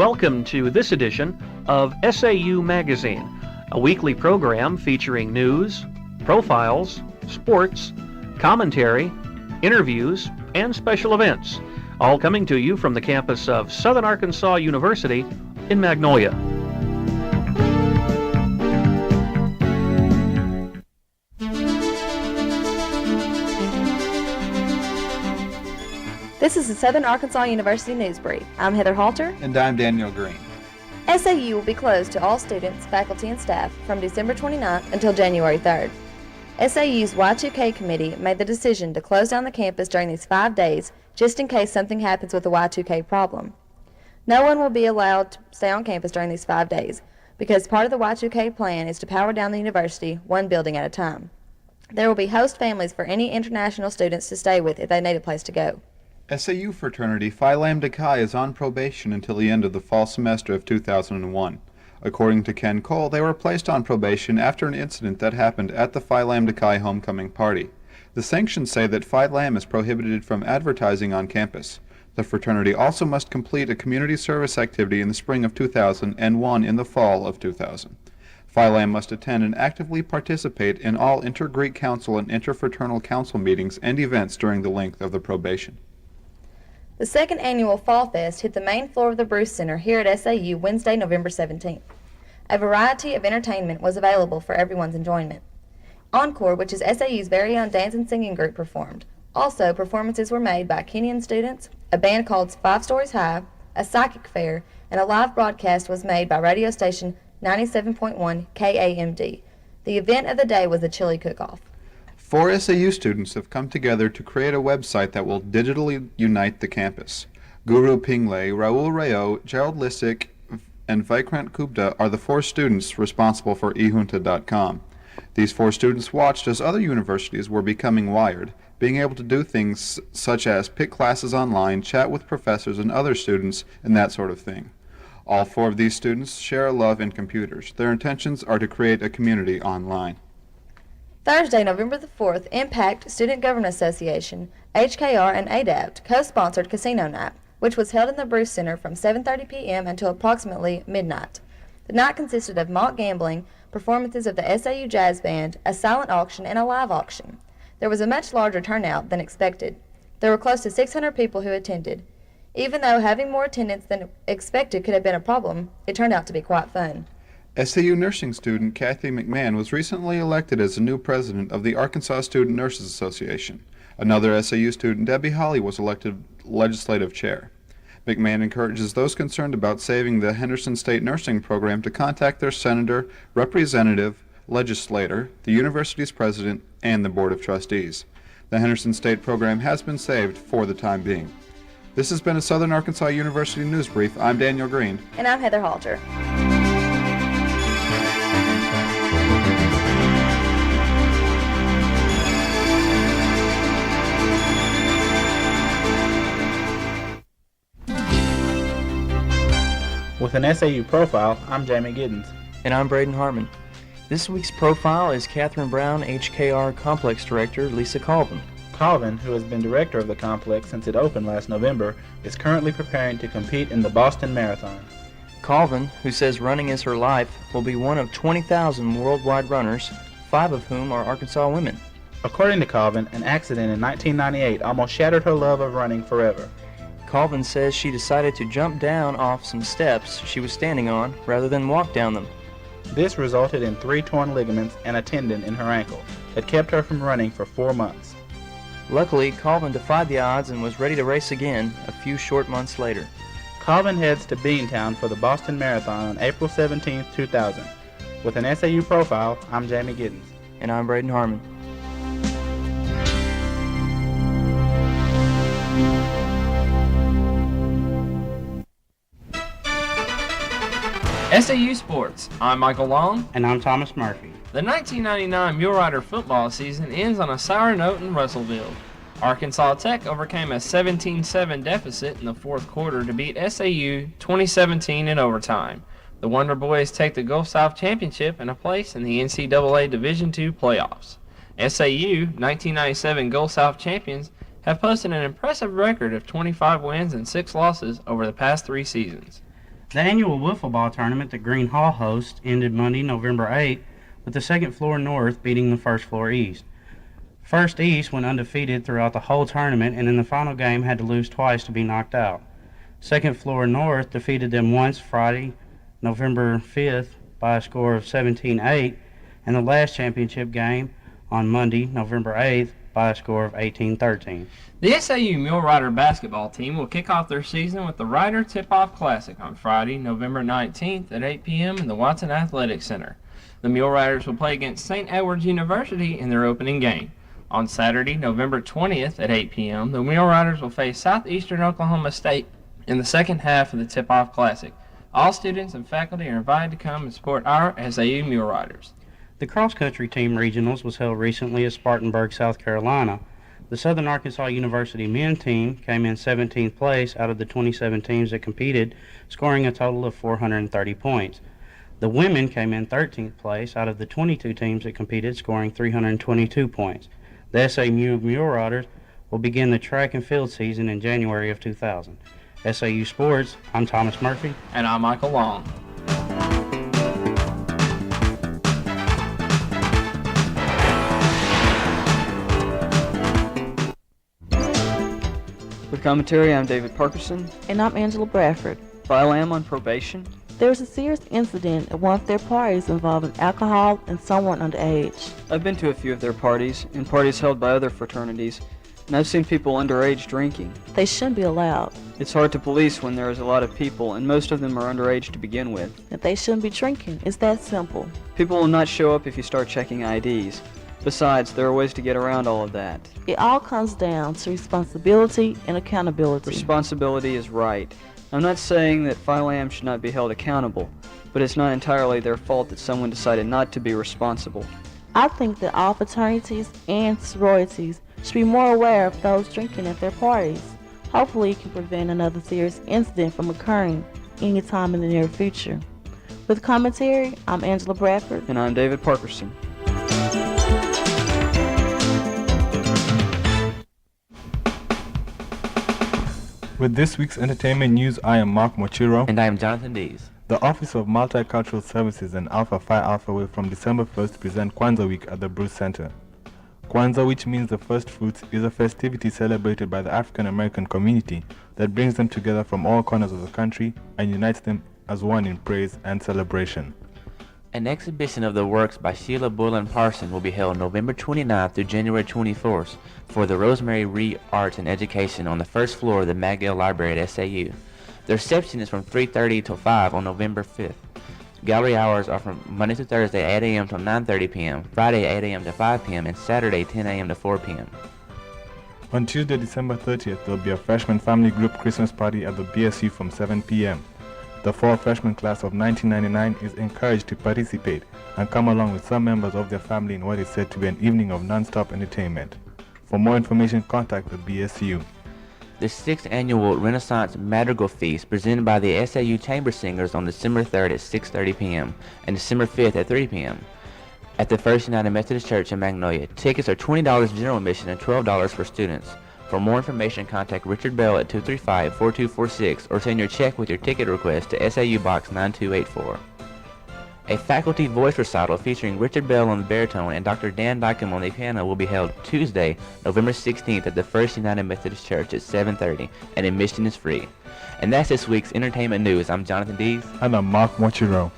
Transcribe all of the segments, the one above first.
Welcome to this edition of SAU Magazine, a weekly program featuring news, profiles, sports, commentary, interviews, and special events, all coming to you from the campus of Southern Arkansas University in Magnolia. This is the Southern Arkansas University News Brief. I'm Heather Halter. And I'm Daniel Green. SAU will be closed to all students, faculty, and staff from December 29th until January 3rd. SAU's Y2K committee made the decision to close down the campus during these 5 days just in case something happens with the Y2K problem. No one will be allowed to stay on campus during these 5 days because part of the Y2K plan is to power down the university one building at a time. There will be host families for any international students to stay with if they need a place to go. SAU fraternity Phi Lambda Chi is on probation until the end of the fall semester of 2001. According to Ken Cole, they were placed on probation after an incident that happened at the Phi Lambda Chi homecoming party. The sanctions say that Phi Lam is prohibited from advertising on campus. The fraternity also must complete a community service activity in the spring of 2000 and one in the fall of 2000. Phi Lam must attend and actively participate in all inter-Greek council and interfraternal council meetings and events during the length of the probation. The second annual Fall Fest hit the main floor of the Bruce Center here at SAU Wednesday, November 17th. A variety of entertainment was available for everyone's enjoyment. Encore, which is SAU's very own dance and singing group, performed. Also, performances were made by Kenyan students, a band called 5 Stories High, a psychic fair, and a live broadcast was made by radio station 97.1 KAMD. The event of the day was the chili cook-off. 4 SAU students have come together to create a website that will digitally unite the campus. Guru Pinglay, Raul Rayo, Gerald Lissick, and Vikrant Gupta are the 4 students responsible for ehunta.com. These 4 students watched as other universities were becoming wired, being able to do things such as pick classes online, chat with professors and other students, and that sort of thing. All 4 of these students share a love in computers. Their intentions are to create a community online. Thursday, November the 4th, Impact Student Government Association, HKR, and ADAPT co-sponsored Casino Night, which was held in the Bruce Center from 7:30 p.m. until approximately midnight. The night consisted of mock gambling, performances of the SAU Jazz Band, a silent auction, and a live auction. There was a much larger turnout than expected. There were close to 600 people who attended. Even though having more attendance than expected could have been a problem, it turned out to be quite fun. SAU nursing student Kathy McMahon was recently elected as the new president of the Arkansas Student Nurses Association. Another SAU student, Debbie Holly, was elected legislative chair. McMahon encourages those concerned about saving the Henderson State Nursing Program to contact their senator, representative, legislator, the university's president, and the board of trustees. The Henderson State Program has been saved for the time being. This has been a Southern Arkansas University News Brief. I'm Daniel Green. And I'm Heather Halter. With an SAU profile, I'm Jamey Giddens. And I'm Braden Harman. This week's profile is Catherine Brown, HKR Complex Director, Lisa Colvin. Colvin, who has been director of the complex since it opened last November, is currently preparing to compete in the Boston Marathon. Colvin, who says running is her life, will be one of 20,000 worldwide runners, 5 of whom are Arkansas women. According to Colvin, an accident in 1998 almost shattered her love of running forever. Colvin says she decided to jump down off some steps she was standing on rather than walk down them. This resulted in 3 torn ligaments and a tendon in her ankle that kept her from running for 4 months. Luckily, Colvin defied the odds and was ready to race again a few short months later. Colvin heads to Beantown for the Boston Marathon on April 17, 2000. With an SAU profile, I'm Jamey Giddens. And I'm Braden Harman. SAU Sports. I'm Michael Long. And I'm Thomas Murphy. The 1999 Mule Rider football season ends on a sour note in Russellville. Arkansas Tech overcame a 17-7 deficit in the fourth quarter to beat SAU 2017 in overtime. The Wonder Boys take the Gulf South Championship and a place in the NCAA Division II playoffs. SAU, 1997 Gulf South champions, have posted an impressive record of 25 wins and 6 losses over the past 3 seasons. The annual wiffle ball tournament that Green Hall hosts ended Monday, November 8th, with the second floor North beating the first floor East. First East went undefeated throughout the whole tournament and in the final game had to lose twice to be knocked out. Second floor North defeated them once Friday, November 5th by a score of 17-8, and the last championship game on Monday, November 8th by a score of 18-13. The SAU Mule Rider basketball team will kick off their season with the Rider Tip-Off Classic on Friday, November 19th at 8 p.m. in the Watson Athletic Center. The Mule Riders will play against St. Edward's University in their opening game. On Saturday, November 20th at 8 p.m., the Mule Riders will face Southeastern Oklahoma State in the second half of the Tip-Off Classic. All students and faculty are invited to come and support our SAU Mule Riders. The cross-country team regionals was held recently at Spartanburg, South Carolina. The Southern Arkansas University men team came in 17th place out of the 27 teams that competed, scoring a total of 430 points. The women came in 13th place out of the 22 teams that competed, scoring 322 points. The SAU Mule Riders will begin the track and field season in January of 2000. SAU Sports, I'm Thomas Murphy. And I'm Michael Long. With commentary, I'm David Parkerson. And I'm Angela Bradford. While I am on probation, There was a serious incident at one of their parties involving alcohol and someone underage. I've been to a few of their parties, and parties held by other fraternities, and I've seen people underage drinking. They shouldn't be allowed. It's hard to police when there is a lot of people, and most of them are underage to begin with. That they shouldn't be drinking. It's that simple. People will not show up if you start checking IDs. Besides, there are ways to get around all of that. It all comes down to responsibility and accountability. Responsibility is right. I'm not saying that Phi Lam should not be held accountable, but it's not entirely their fault that someone decided not to be responsible. I think that all fraternities and sororities should be more aware of those drinking at their parties. Hopefully it can prevent another serious incident from occurring anytime in the near future. With commentary, I'm Angela Bradford. And I'm David Parkerson. With this week's entertainment news, I am Mwachiro. And I am Johnathan Dees. The Office of Multicultural Services and Alpha Phi Alpha will from December 1st present Kwanzaa Week at the Bruce Center. Kwanzaa, which means the first fruits, is a festivity celebrated by the African American community that brings them together from all corners of the country and unites them as one in praise and celebration. An exhibition of the works by Sheila Bullen Parson will be held November 29th through January 24th for the Rosemary Reed Arts and Education on the first floor of the Magdale Library at SAU. The reception is from 3:30 till 5 on November 5th. Gallery hours are from Monday to Thursday 8 a.m. till 9:30 p.m., Friday 8 a.m. to 5 p.m., and Saturday 10 a.m. to 4 p.m. On Tuesday, December 30th, there will be a freshman family group Christmas party at the BSU from 7 p.m. The fall freshman class of 1999 is encouraged to participate and come along with some members of their family in what is said to be an evening of non-stop entertainment. For more information, contact the BSU. The 6th annual Renaissance Madrigal Feast presented by the SAU Chamber Singers on December 3rd at 6:30 p.m. and December 5th at 3 p.m. at the First United Methodist Church in Magnolia. Tickets are $20 general admission and $12 for students. For more information, contact Richard Bell at 235-4246 or send your check with your ticket request to SAU Box 9284. A faculty voice recital featuring Richard Bell on the baritone and Dr. Dan Dykem on the piano will be held Tuesday, November 16th at the First United Methodist Church at 7:30, and admission is free. And that's this week's entertainment news. I'm Johnathan Dees. And I'm Mwachiro.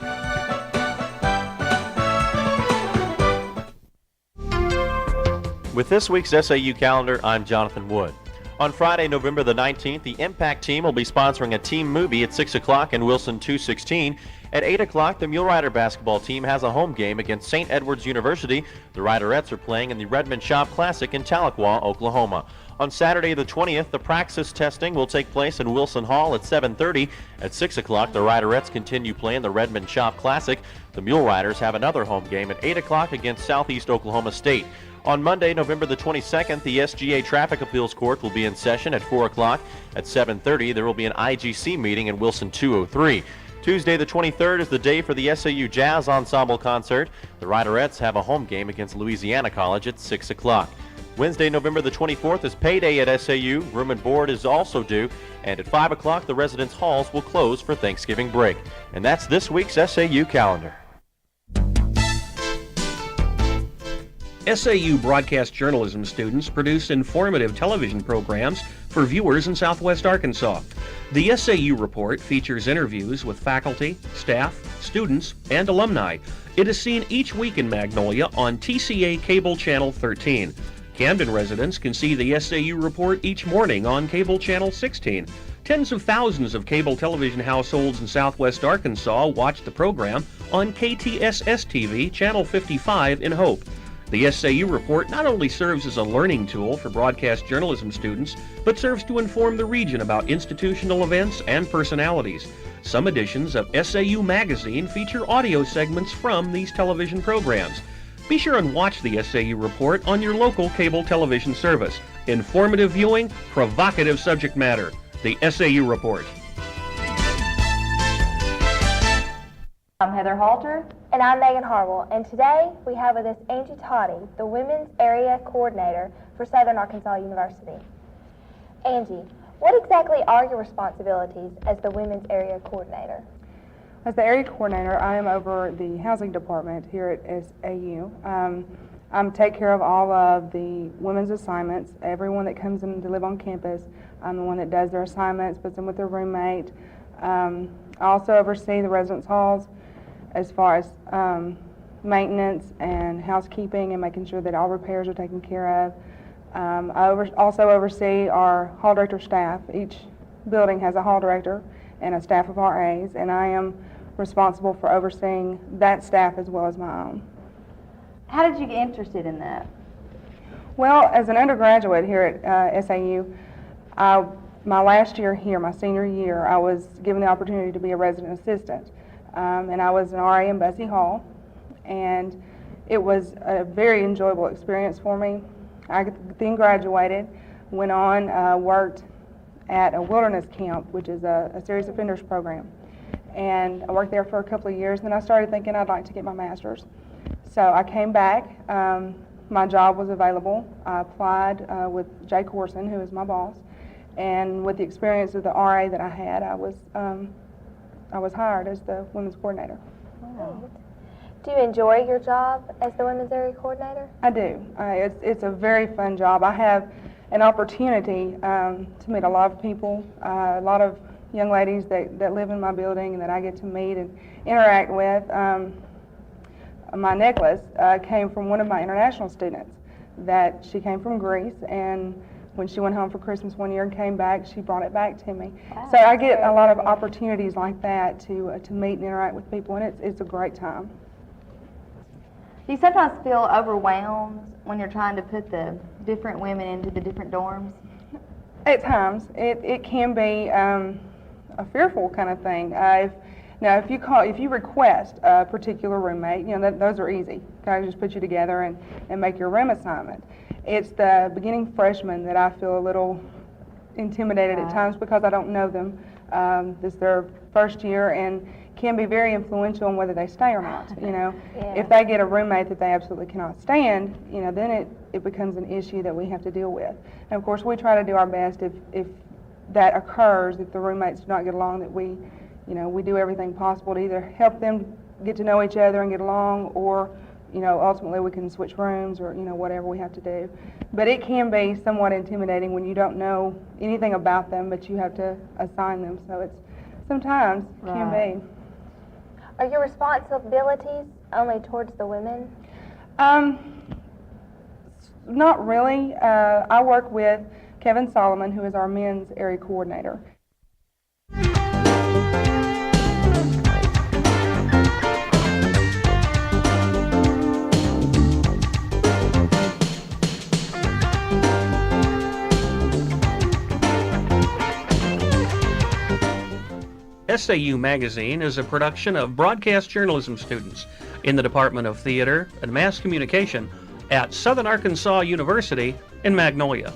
With this week's SAU calendar, I'm Johnathan Wood. On Friday, November the 19th, the Impact team will be sponsoring a team movie at 6 o'clock in Wilson 216. At 8 o'clock, the Mule Rider basketball team has a home game against St. Edward's University. The Riderettes are playing in the Redmond Shop Classic in Tahlequah, Oklahoma. On Saturday the 20th, the praxis testing will take place in Wilson Hall at 7:30. At 6 o'clock, the Riderettes continue playing the Redmond Shop Classic. The Mule Riders have another home game at 8 o'clock against Southeast Oklahoma State. On Monday, November the 22nd, the SGA Traffic Appeals Court will be in session at 4 o'clock. At 7:30, there will be an IGC meeting in Wilson 203. Tuesday the 23rd is the day for the SAU Jazz Ensemble concert. The Riderettes have a home game against Louisiana College at 6 o'clock. Wednesday, November the 24th is payday at SAU. Room and board is also due. And at 5 o'clock, the residence halls will close for Thanksgiving break. And that's this week's SAU calendar. SAU broadcast journalism students produce informative television programs for viewers in Southwest Arkansas. The SAU Report features interviews with faculty, staff, students, and alumni. It is seen each week in Magnolia on TCA Cable Channel 13. Camden residents can see the SAU Report each morning on Cable Channel 16. Tens of thousands of cable television households in Southwest Arkansas watch the program on KTSS-TV Channel 55 in Hope. The SAU Report not only serves as a learning tool for broadcast journalism students, but serves to inform the region about institutional events and personalities. Some editions of SAU Magazine feature audio segments from these television programs. Be sure and watch the SAU Report on your local cable television service. Informative viewing, provocative subject matter. The SAU Report. I'm Heather Halter. And I'm Megan Harwell. And today we have with us Angie Totty, the Women's Area Coordinator for Southern Arkansas University. Angie, what exactly are your responsibilities as the Women's Area Coordinator? As the area coordinator, I am over the housing department here at SAU. I take care of all of the women's assignments. Everyone that comes in to live on campus, I'm the one that does their assignments, puts them with their roommate. I also oversee the residence halls as far as maintenance and housekeeping and making sure that all repairs are taken care of. I also oversee our hall director staff. Each building has a hall director and a staff of RAs, and I am responsible for overseeing that staff as well as my own. How did you get interested in that? Well, as an undergraduate here at SAU, my last year here, my senior year, I was given the opportunity to be a resident assistant. And I was an RA in Bussey Hall, and it was a very enjoyable experience for me. I then graduated, went on, worked at a wilderness camp, which is a serious offenders program. And I worked there for a couple of years, and then I started thinking I'd like to get my master's. So I came back, my job was available. I applied with Jay Corson, who is my boss, and with the experience of the RA that I had, I was hired as the women's coordinator. Wow. Do you enjoy your job as the Women's Area Coordinator? I do. It's a very fun job. I have an opportunity to meet a lot of people, a lot of young ladies that live in my building and that I get to meet and interact with. My necklace came from one of my international students. That she came from Greece, and when she went home for Christmas one year and came back, she brought it back to me. Wow, so I get a lot of opportunities like that to meet and interact with people, and it's a great time. Do you sometimes feel overwhelmed when you're trying to put the different women into the different dorms? At times. It can be a fearful kind of thing. If you request a particular roommate, those are easy. I just put you together and make your room assignment. It's the beginning freshmen that I feel a little intimidated at times because I don't know them. This is their first year and can be very influential on whether they stay or not. Yeah. If they get a roommate that they absolutely cannot stand, then it becomes an issue that we have to deal with. And of course, we try to do our best if that occurs, if the roommates do not get along, that we do everything possible to either help them get to know each other and get along, or ultimately we can switch rooms or whatever we have to do. But it can be somewhat intimidating when you don't know anything about them, but you have to assign them. So it's sometimes can be. Are your responsibilities only towards the women? Not really. I work with Kevin Solomon, who is our men's area coordinator. SAU Magazine is a production of broadcast journalism students in the Department of Theater and Mass Communication at Southern Arkansas University in Magnolia.